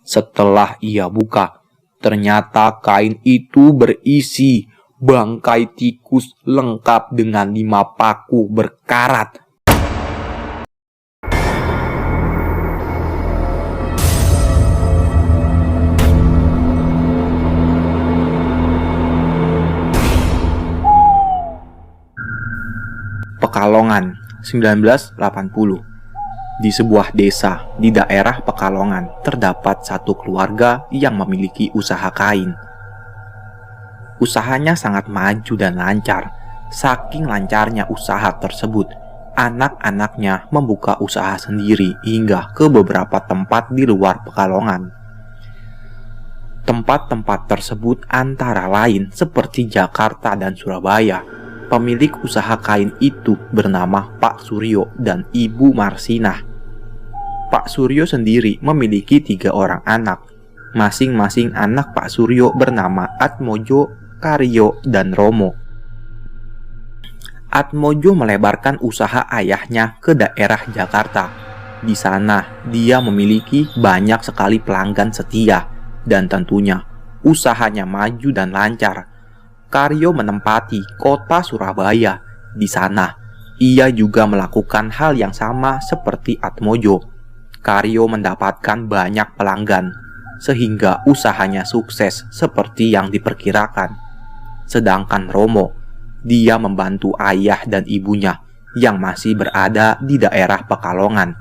Setelah ia buka, ternyata kain itu berisi bangkai tikus lengkap dengan 5 paku berkarat. Pekalongan, 1980. Di sebuah desa di daerah Pekalongan terdapat satu keluarga yang memiliki usaha kain. Usahanya sangat maju dan lancar. Saking lancarnya usaha tersebut, anak-anaknya membuka usaha sendiri hingga ke beberapa tempat di luar Pekalongan. Tempat-tempat tersebut antara lain seperti Jakarta dan Surabaya. Pemilik usaha kain itu bernama Pak Suryo dan Ibu Marsinah. Pak Suryo sendiri memiliki 3 orang anak. Masing-masing anak Pak Suryo bernama Atmojo, Karyo, dan Romo. Atmojo melebarkan usaha ayahnya ke daerah Jakarta. Di sana, dia memiliki banyak sekali pelanggan setia dan tentunya usahanya maju dan lancar. Karyo menempati kota Surabaya. Di sana, ia juga melakukan hal yang sama seperti Atmojo. Karyo mendapatkan banyak pelanggan, sehingga usahanya sukses seperti yang diperkirakan. Sedangkan Romo, dia membantu ayah dan ibunya yang masih berada di daerah Pekalongan.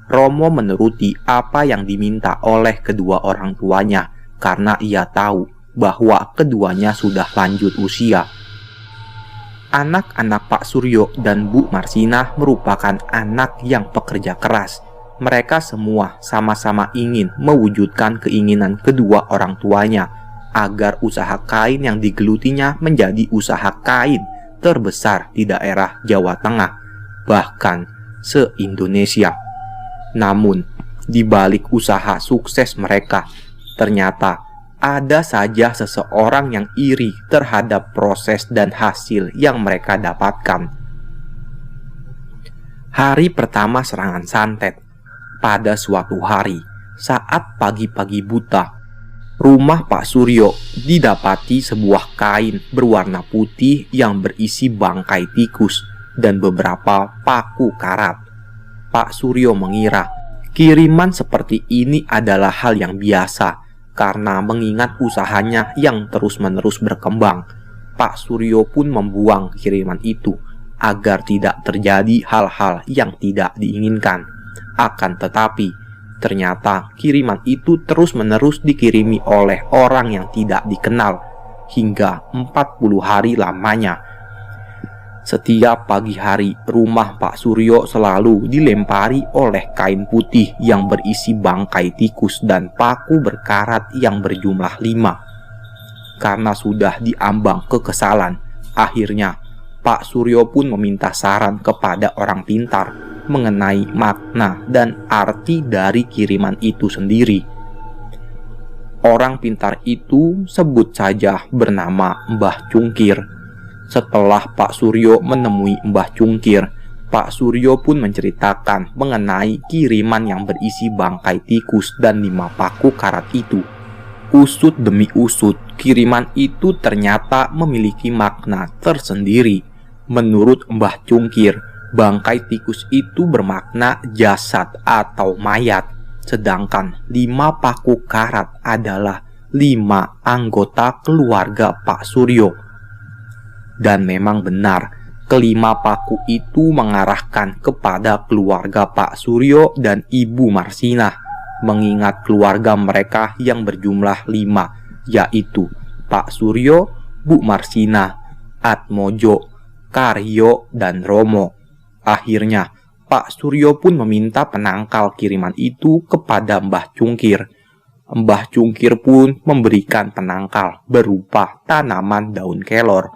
Romo menuruti apa yang diminta oleh kedua orang tuanya karena ia tahu bahwa keduanya sudah lanjut usia. Anak-anak Pak Suryo dan Bu Marsinah merupakan anak yang pekerja keras. Mereka semua sama-sama ingin mewujudkan keinginan kedua orang tuanya agar usaha kain yang digelutinya menjadi usaha kain terbesar di daerah Jawa Tengah, bahkan se-Indonesia. Namun, di balik usaha sukses mereka, ternyata ada saja seseorang yang iri terhadap proses dan hasil yang mereka dapatkan. Hari pertama serangan santet. Pada suatu hari, saat pagi-pagi buta, rumah Pak Suryo didapati sebuah kain berwarna putih yang berisi bangkai tikus dan beberapa paku karat. Pak Suryo mengira kiriman seperti ini adalah hal yang biasa. Karena mengingat usahanya yang terus-menerus berkembang, Pak Suryo pun membuang kiriman itu agar tidak terjadi hal-hal yang tidak diinginkan. Akan tetapi, ternyata kiriman itu terus-menerus dikirimi oleh orang yang tidak dikenal hingga 40 hari lamanya. Setiap pagi hari, rumah Pak Suryo selalu dilempari oleh kain putih yang berisi bangkai tikus dan paku berkarat yang berjumlah 5. Karena sudah diambang kekesalan, akhirnya Pak Suryo pun meminta saran kepada orang pintar mengenai makna dan arti dari kiriman itu sendiri. Orang pintar itu sebut saja bernama Mbah Cungkir. Setelah Pak Suryo menemui Mbah Cungkir, Pak Suryo pun menceritakan mengenai kiriman yang berisi bangkai tikus dan 5 paku karat itu. Usut demi usut, kiriman itu ternyata memiliki makna tersendiri. Menurut Mbah Cungkir, bangkai tikus itu bermakna jasad atau mayat, sedangkan 5 paku karat adalah 5 anggota keluarga Pak Suryo. Dan memang benar, kelima paku itu mengarahkan kepada keluarga Pak Suryo dan Ibu Marsinah, mengingat keluarga mereka yang berjumlah 5, yaitu Pak Suryo, Bu Marsinah, Atmojo, Karyo, dan Romo. Akhirnya, Pak Suryo pun meminta penangkal kiriman itu kepada Mbah Cungkir. Mbah Cungkir pun memberikan penangkal berupa tanaman daun kelor.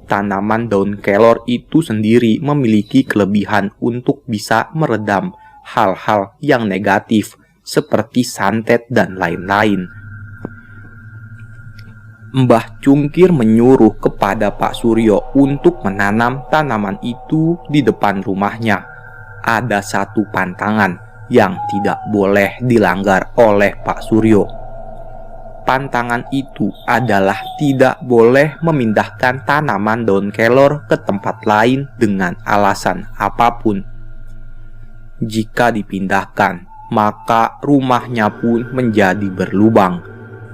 Tanaman daun kelor itu sendiri memiliki kelebihan untuk bisa meredam hal-hal yang negatif seperti santet dan lain-lain. Mbah Cungkir menyuruh kepada Pak Suryo untuk menanam tanaman itu di depan rumahnya. Ada satu pantangan, yang tidak boleh dilanggar oleh Pak Suryo. Pantangan itu adalah tidak boleh memindahkan tanaman daun kelor ke tempat lain dengan alasan apapun. Jika dipindahkan, maka rumahnya pun menjadi berlubang.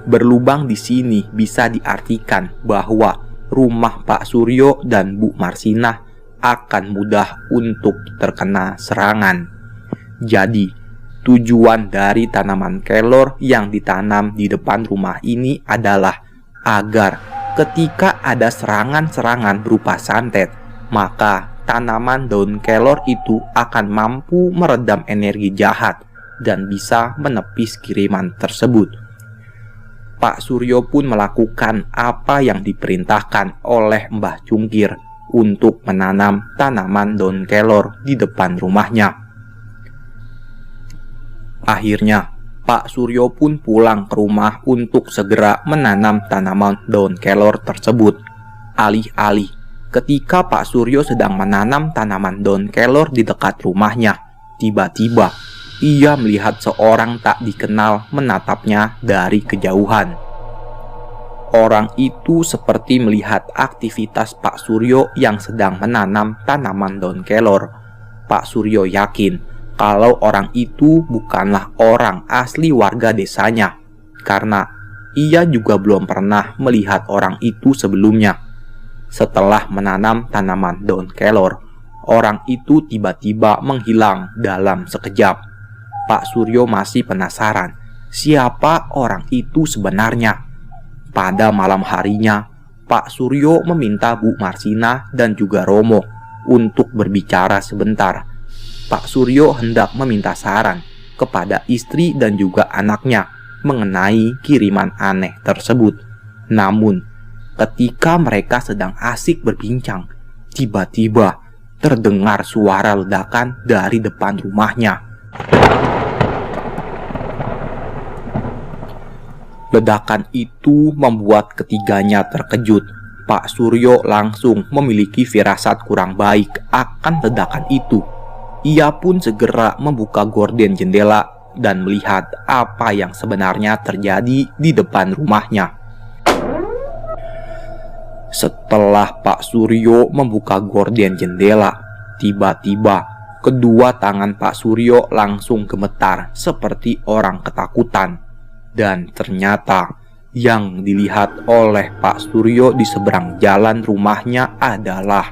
Berlubang di sini bisa diartikan bahwa rumah Pak Suryo dan Bu Marsinah akan mudah untuk terkena serangan. Jadi, tujuan dari tanaman kelor yang ditanam di depan rumah ini adalah agar ketika ada serangan-serangan berupa santet, maka tanaman daun kelor itu akan mampu meredam energi jahat dan bisa menepis kiriman tersebut. Pak Suryo pun melakukan apa yang diperintahkan oleh Mbah Cungkir untuk menanam tanaman daun kelor di depan rumahnya. Akhirnya, Pak Suryo pun pulang ke rumah untuk segera menanam tanaman daun kelor tersebut. Alih-alih ketika Pak Suryo sedang menanam tanaman daun kelor di dekat rumahnya, tiba-tiba ia melihat seorang tak dikenal menatapnya dari kejauhan. Orang itu seperti melihat aktivitas Pak Suryo yang sedang menanam tanaman daun kelor. Pak Suryo yakin kalau orang itu bukanlah orang asli warga desanya, karena ia juga belum pernah melihat orang itu sebelumnya. Setelah menanam tanaman daun kelor, orang itu tiba-tiba menghilang dalam sekejap. Pak Suryo masih penasaran siapa orang itu sebenarnya. Pada malam harinya, Pak Suryo meminta Bu Marsinah dan juga Romo untuk berbicara sebentar. Pak Suryo hendak meminta saran kepada istri dan juga anaknya mengenai kiriman aneh tersebut. Namun, ketika mereka sedang asik berbincang, tiba-tiba terdengar suara ledakan dari depan rumahnya. Ledakan itu membuat ketiganya terkejut. Pak Suryo langsung memiliki firasat kurang baik akan ledakan itu. Ia pun segera membuka gorden jendela dan melihat apa yang sebenarnya terjadi di depan rumahnya. Setelah Pak Suryo membuka gorden jendela, tiba-tiba kedua tangan Pak Suryo langsung gemetar seperti orang ketakutan. Dan ternyata yang dilihat oleh Pak Suryo di seberang jalan rumahnya adalah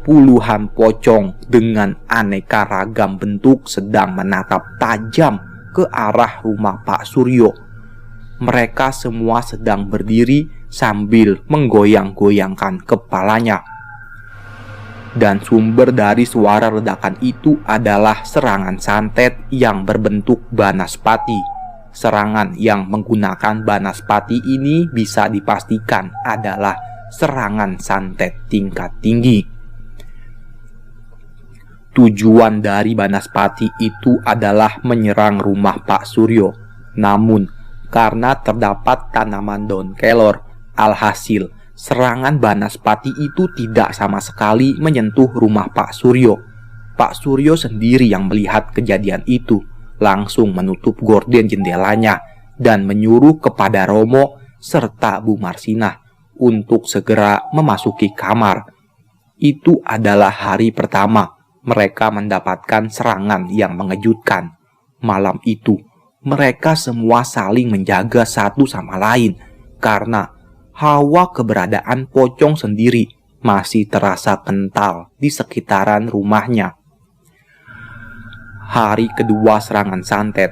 puluhan pocong dengan aneka ragam bentuk sedang menatap tajam ke arah rumah Pak Suryo. Mereka semua sedang berdiri sambil menggoyang-goyangkan kepalanya. Dan sumber dari suara ledakan itu adalah serangan santet yang berbentuk banaspati. Serangan yang menggunakan banaspati ini bisa dipastikan adalah serangan santet tingkat tinggi. Tujuan dari banaspati itu adalah menyerang rumah Pak Suryo. Namun, karena terdapat tanaman daun kelor, alhasil serangan banaspati itu tidak sama sekali menyentuh rumah Pak Suryo. Pak Suryo sendiri yang melihat kejadian itu, langsung menutup gorden jendelanya dan menyuruh kepada Romo serta Bu Marsinah untuk segera memasuki kamar. Itu adalah hari pertama mereka mendapatkan serangan yang mengejutkan. Malam itu, mereka semua saling menjaga satu sama lain karena hawa keberadaan pocong sendiri masih terasa kental di sekitaran rumahnya. Hari kedua serangan santet.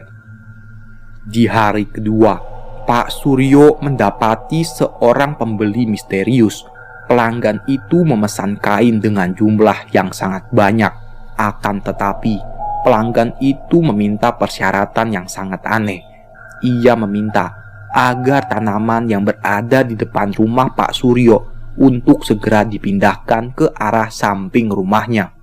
Di hari kedua, Pak Suryo mendapati seorang pembeli misterius. Pelanggan itu memesan kain dengan jumlah yang sangat banyak. Akan tetapi, pelanggan itu meminta persyaratan yang sangat aneh. Ia meminta agar tanaman yang berada di depan rumah Pak Suryo untuk segera dipindahkan ke arah samping rumahnya.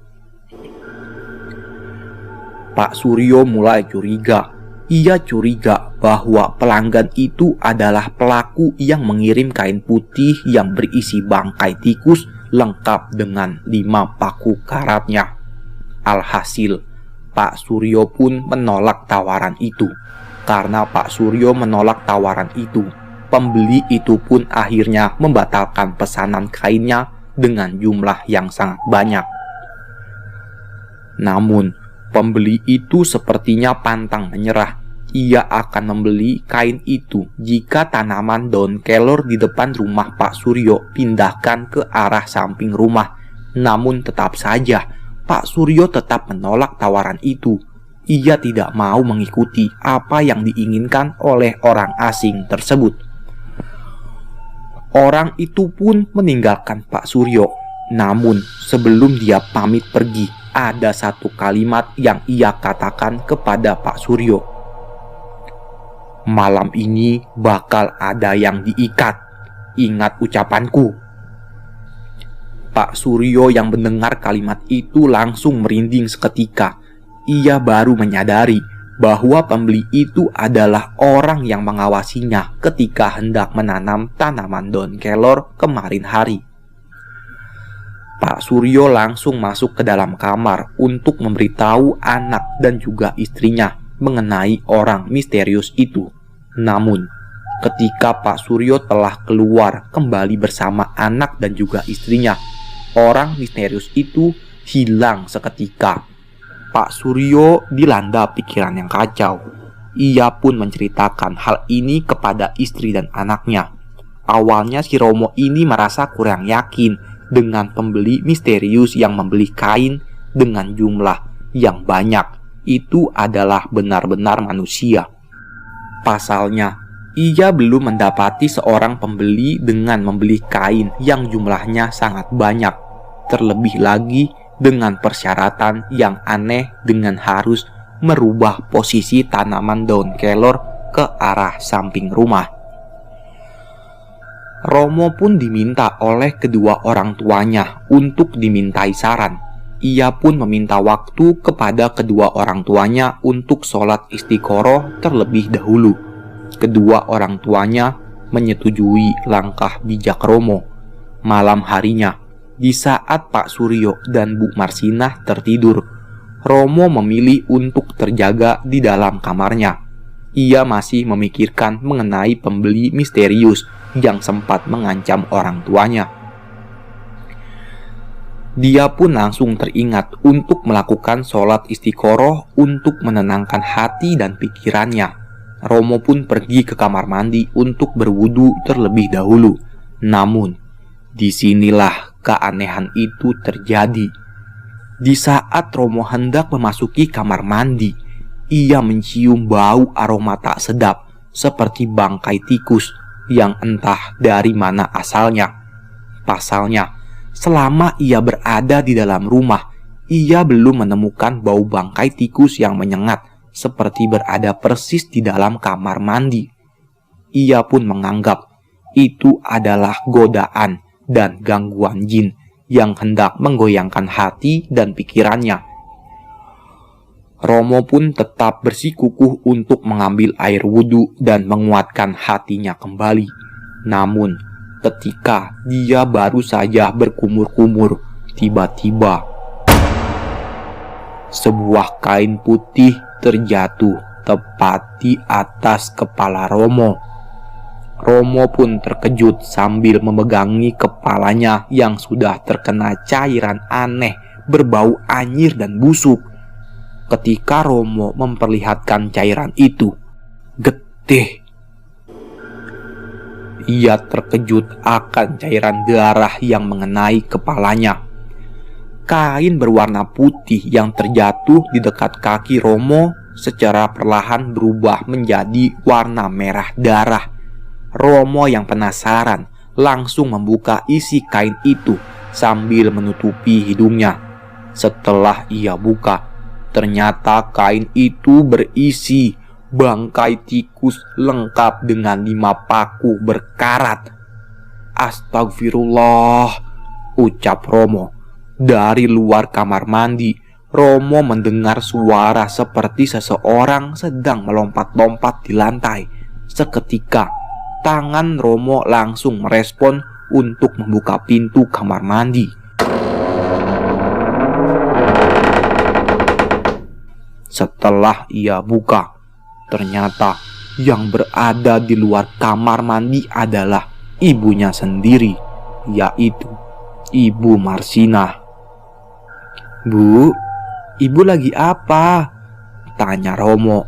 Pak Suryo mulai curiga. Ia curiga bahwa pelanggan itu adalah pelaku yang mengirim kain putih yang berisi bangkai tikus lengkap dengan 5 paku karatnya. Alhasil, Pak Suryo pun menolak tawaran itu. Karena Pak Suryo menolak tawaran itu, pembeli itu pun akhirnya membatalkan pesanan kainnya dengan jumlah yang sangat banyak. Namun, pembeli itu sepertinya pantang menyerah. Ia akan membeli kain itu jika tanaman daun kelor di depan rumah Pak Suryo pindahkan ke arah samping rumah. Namun tetap saja, Pak Suryo tetap menolak tawaran itu. Ia tidak mau mengikuti apa yang diinginkan oleh orang asing tersebut. Orang itu pun meninggalkan Pak Suryo. Namun sebelum dia pamit pergi, ada satu kalimat yang ia katakan kepada Pak Suryo. "Malam ini bakal ada yang diikat. Ingat ucapanku." Pak Suryo yang mendengar kalimat itu langsung merinding seketika. Ia baru menyadari bahwa pembeli itu adalah orang yang mengawasinya ketika hendak menanam tanaman daun kelor kemarin hari. Pak Suryo langsung masuk ke dalam kamar untuk memberitahu anak dan juga istrinya mengenai orang misterius itu. Namun, ketika Pak Suryo telah keluar kembali bersama anak dan juga istrinya, orang misterius itu hilang seketika. Pak Suryo dilanda pikiran yang kacau. Ia pun menceritakan hal ini kepada istri dan anaknya. Awalnya si Romo ini merasa kurang yakin dengan pembeli misterius yang membeli kain dengan jumlah yang banyak. Itu adalah benar-benar manusia. Pasalnya, ia belum mendapati seorang pembeli dengan membeli kain yang jumlahnya sangat banyak. Terlebih lagi dengan persyaratan yang aneh dengan harus merubah posisi tanaman daun kelor ke arah samping rumah. Romo pun diminta oleh kedua orang tuanya untuk dimintai saran. Ia pun meminta waktu kepada kedua orang tuanya untuk sholat istiqoroh terlebih dahulu. Kedua orang tuanya menyetujui langkah bijak Romo. Malam harinya, di saat Pak Suryo dan Bu Marsinah tertidur, Romo memilih untuk terjaga di dalam kamarnya. Ia masih memikirkan mengenai pembeli misterius yang sempat mengancam orang tuanya. Dia pun langsung teringat untuk melakukan sholat istiqoroh untuk menenangkan hati dan pikirannya. Romo pun pergi ke kamar mandi untuk berwudu terlebih dahulu. Namun, disinilah keanehan itu terjadi. Di saat Romo hendak memasuki kamar mandi, ia mencium bau aroma tak sedap seperti bangkai tikus yang entah dari mana asalnya. Pasalnya, selama ia berada di dalam rumah, ia belum menemukan bau bangkai tikus yang menyengat seperti berada persis di dalam kamar mandi. Ia pun menganggap itu adalah godaan dan gangguan jin yang hendak menggoyangkan hati dan pikirannya. Romo pun tetap bersikukuh untuk mengambil air wudhu dan menguatkan hatinya kembali. Namun, ketika dia baru saja berkumur-kumur, tiba-tiba sebuah kain putih terjatuh tepat di atas kepala Romo. Romo pun terkejut sambil memegangi kepalanya yang sudah terkena cairan aneh berbau anyir dan busuk. Ketika Romo memperlihatkan cairan itu, getih. Ia terkejut akan cairan darah yang mengenai kepalanya. Kain berwarna putih yang terjatuh di dekat kaki Romo secara perlahan berubah menjadi warna merah darah. Romo yang penasaran langsung membuka isi kain itu sambil menutupi hidungnya. Setelah ia buka, ternyata kain itu berisi bangkai tikus lengkap dengan 5 paku berkarat. Astagfirullah, ucap Romo. Dari luar kamar mandi, Romo mendengar suara seperti seseorang sedang melompat-lompat di lantai. Seketika, tangan Romo langsung merespon untuk membuka pintu kamar mandi. Setelah ia buka, ternyata yang berada di luar kamar mandi adalah ibunya sendiri, yaitu Ibu Marsinah. "Bu, ibu lagi apa?" tanya Romo.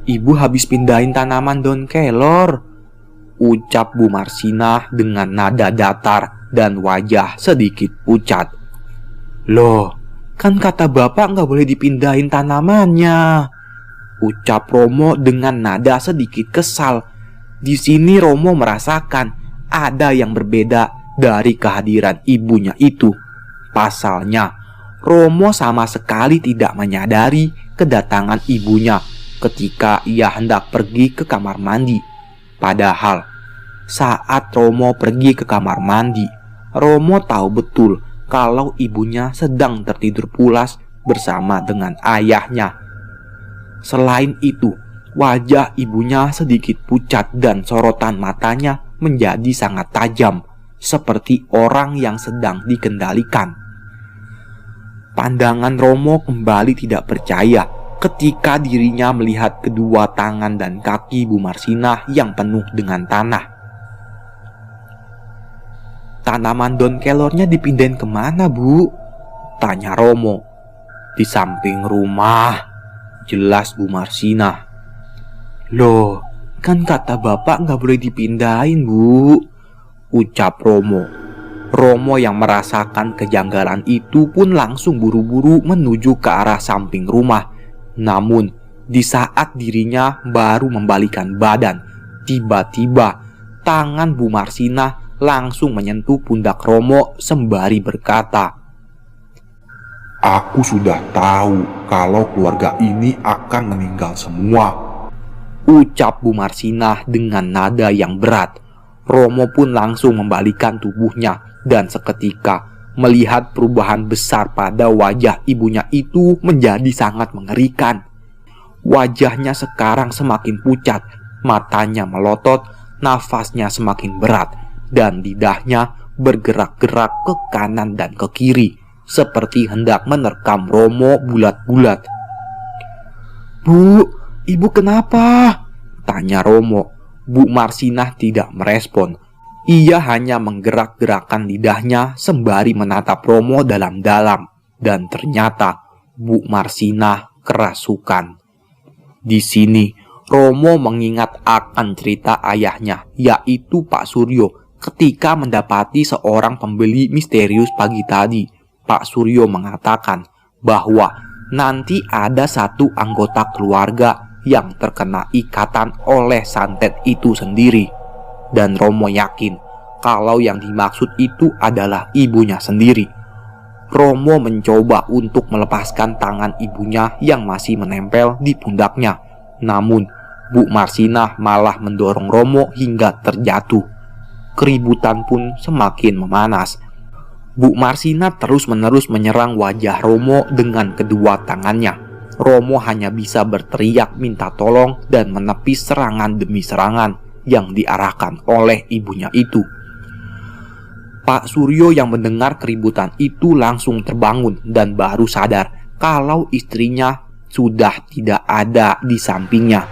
"Ibu habis pindahin tanaman daun kelor," ucap Bu Marsinah dengan nada datar dan wajah sedikit pucat. "Loh, kan kata bapak nggak boleh dipindahin tanamannya," ucap Romo dengan nada sedikit kesal. Di sini Romo merasakan ada yang berbeda dari kehadiran ibunya itu. Pasalnya, Romo sama sekali tidak menyadari kedatangan ibunya ketika ia hendak pergi ke kamar mandi. Padahal, saat Romo pergi ke kamar mandi, Romo tahu betul kalau ibunya sedang tertidur pulas bersama dengan ayahnya. Selain itu, wajah ibunya sedikit pucat dan sorotan matanya menjadi sangat tajam, seperti orang yang sedang dikendalikan. Pandangan Romo kembali tidak percaya ketika dirinya melihat kedua tangan dan kaki Bu Marsinah yang penuh dengan tanah. "Tanaman daun kelornya dipindahin kemana, Bu?" tanya Romo. "Di samping rumah," jelas Bu Marsinah. "Loh, kan kata bapak nggak boleh dipindahin, Bu," ucap Romo. Romo yang merasakan kejanggalan itu pun langsung buru-buru menuju ke arah samping rumah. Namun, di saat dirinya baru membalikan badan, tiba-tiba tangan Bu Marsinah langsung menyentuh pundak Romo sembari berkata, "Aku sudah tahu kalau keluarga ini akan meninggal semua," ucap Bu Marsinah dengan nada yang berat. Romo pun langsung membalikan tubuhnya dan seketika melihat perubahan besar pada wajah ibunya itu menjadi sangat mengerikan. Wajahnya sekarang semakin pucat, matanya melotot, nafasnya semakin berat, dan lidahnya bergerak-gerak ke kanan dan ke kiri, seperti hendak menerkam Romo bulat-bulat. "Bu, ibu kenapa?" tanya Romo. Bu Marsinah tidak merespon. Ia hanya menggerak-gerakkan lidahnya sembari menatap Romo dalam-dalam. Dan ternyata Bu Marsinah kerasukan. Di sini Romo mengingat akan cerita ayahnya, yaitu Pak Suryo, ketika mendapati seorang pembeli misterius pagi tadi. Pak Suryo mengatakan bahwa nanti ada satu anggota keluarga yang terkena ikatan oleh santet itu sendiri. Dan Romo yakin kalau yang dimaksud itu adalah ibunya sendiri. Romo mencoba untuk melepaskan tangan ibunya yang masih menempel di pundaknya. Namun, Bu Marsinah malah mendorong Romo hingga terjatuh. Keributan pun semakin memanas. Bu Marsinah terus-menerus menyerang wajah Romo dengan kedua tangannya. Romo hanya bisa berteriak minta tolong dan menepis serangan demi serangan yang diarahkan oleh ibunya itu. Pak Suryo yang mendengar keributan itu langsung terbangun dan baru sadar kalau istrinya sudah tidak ada di sampingnya.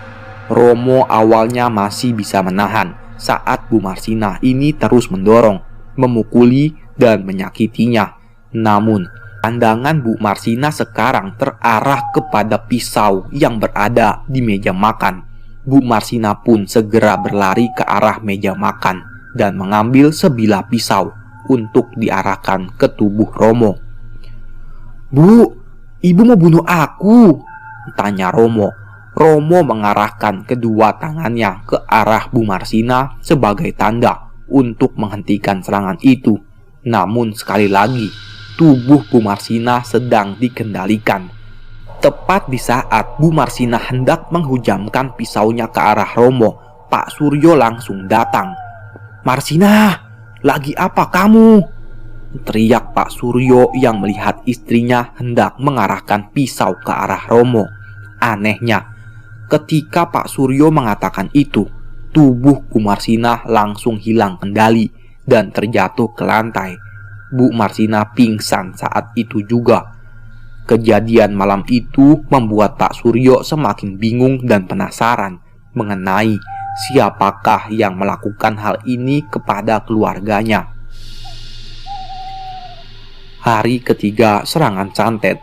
Romo awalnya masih bisa menahan saat Bu Marsinah ini terus mendorong, memukuli, dan menyakitinya. Namun, pandangan Bu Marsinah sekarang terarah kepada pisau yang berada di meja makan. Bu Marsinah pun segera berlari ke arah meja makan dan mengambil sebilah pisau untuk diarahkan ke tubuh Romo. "Bu, ibu mau bunuh aku?" tanya Romo. Romo mengarahkan kedua tangannya ke arah Bu Marsinah sebagai tanda untuk menghentikan serangan itu. Namun sekali lagi, tubuh Bu Marsinah sedang dikendalikan. Tepat di saat Bu Marsinah hendak menghujamkan pisaunya ke arah Romo, Pak Suryo langsung datang. "Marsinah, lagi apa kamu?" teriak Pak Suryo yang melihat istrinya hendak mengarahkan pisau ke arah Romo. Anehnya, ketika Pak Suryo mengatakan itu, tubuh Bu Marsinah langsung hilang kendali dan terjatuh ke lantai. Bu Marsinah pingsan saat itu juga. Kejadian malam itu membuat Pak Suryo semakin bingung dan penasaran mengenai siapakah yang melakukan hal ini kepada keluarganya. Hari ketiga serangan santet.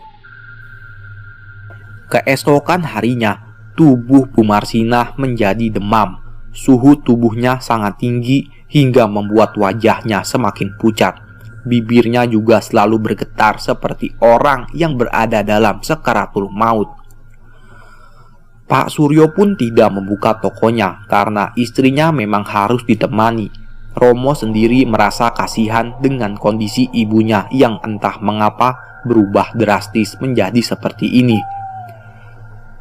Keesokan harinya, tubuh Bu Marsinah menjadi demam. Suhu tubuhnya sangat tinggi hingga membuat wajahnya semakin pucat. Bibirnya juga selalu bergetar seperti orang yang berada dalam sakaratul maut. Pak Suryo pun tidak membuka tokonya karena istrinya memang harus ditemani. Romo sendiri merasa kasihan dengan kondisi ibunya yang entah mengapa berubah drastis menjadi seperti ini.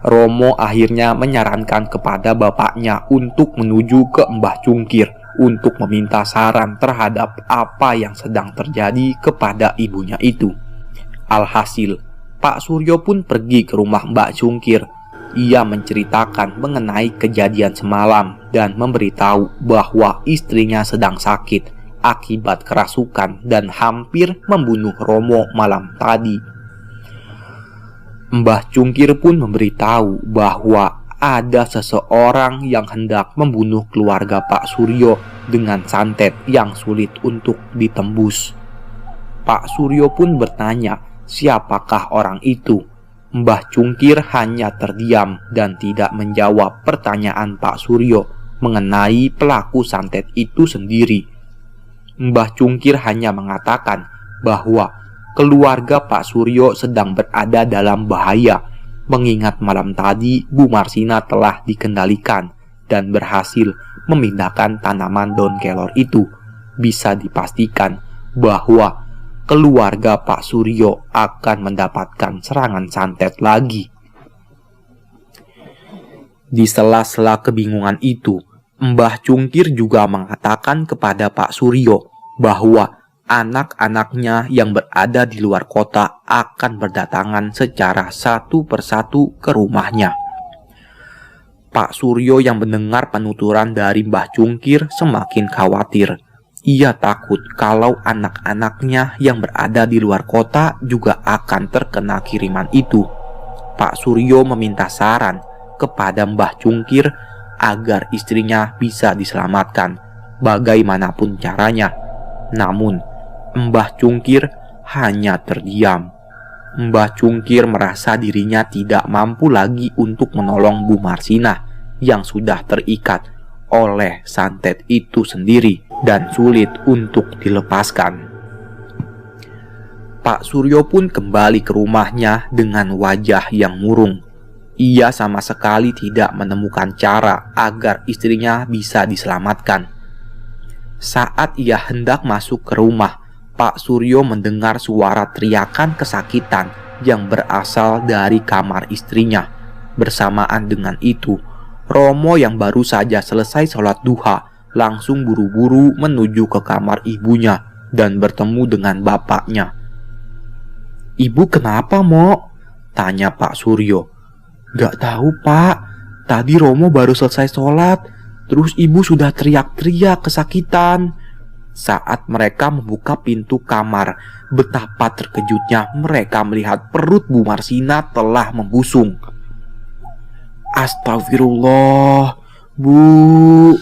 Romo akhirnya menyarankan kepada bapaknya untuk menuju ke Mbah Cungkir untuk meminta saran terhadap apa yang sedang terjadi kepada ibunya itu. Alhasil, Pak Suryo pun pergi ke rumah Mbak Cungkir. Ia menceritakan mengenai kejadian semalam dan memberitahu bahwa istrinya sedang sakit akibat kerasukan dan hampir membunuh Romo malam tadi. Mbah Cungkir pun memberitahu bahwa ada seseorang yang hendak membunuh keluarga Pak Suryo dengan santet yang sulit untuk ditembus. Pak Suryo pun bertanya siapakah orang itu. Mbah Cungkir hanya terdiam dan tidak menjawab pertanyaan Pak Suryo mengenai pelaku santet itu sendiri. Mbah Cungkir hanya mengatakan bahwa keluarga Pak Suryo sedang berada dalam bahaya, mengingat malam tadi Bu Marsinah telah dikendalikan dan berhasil memindahkan tanaman daun kelor itu. Bisa dipastikan bahwa keluarga Pak Suryo akan mendapatkan serangan santet lagi. Di sela-sela kebingungan itu, Mbah Cungkir juga mengatakan kepada Pak Suryo bahwa anak-anaknya yang berada di luar kota akan berdatangan secara satu persatu ke rumahnya. Pak Suryo yang mendengar penuturan dari Mbah Cungkir semakin khawatir. Ia takut kalau anak-anaknya yang berada di luar kota juga akan terkena kiriman itu. Pak Suryo meminta saran kepada Mbah Cungkir agar istrinya bisa diselamatkan bagaimanapun caranya. Namun, Mbah Cungkir hanya terdiam. Mbah Cungkir merasa dirinya tidak mampu lagi untuk menolong Bu Marsinah yang sudah terikat oleh santet itu sendiri dan sulit untuk dilepaskan. Pak Suryo pun kembali ke rumahnya dengan wajah yang murung. Ia sama sekali tidak menemukan cara agar istrinya bisa diselamatkan. Saat ia hendak masuk ke rumah, Pak Suryo mendengar suara teriakan kesakitan yang berasal dari kamar istrinya. Bersamaan dengan itu, Romo yang baru saja selesai sholat duha langsung buru-buru menuju ke kamar ibunya dan bertemu dengan bapaknya. "Ibu kenapa, Mo?" tanya Pak Suryo. "Gak tahu, Pak. Tadi Romo baru selesai sholat, terus ibu sudah teriak-teriak kesakitan." Saat mereka membuka pintu kamar, betapa terkejutnya mereka melihat perut Bu Marsinah telah membusung. "Astagfirullah, Bu,"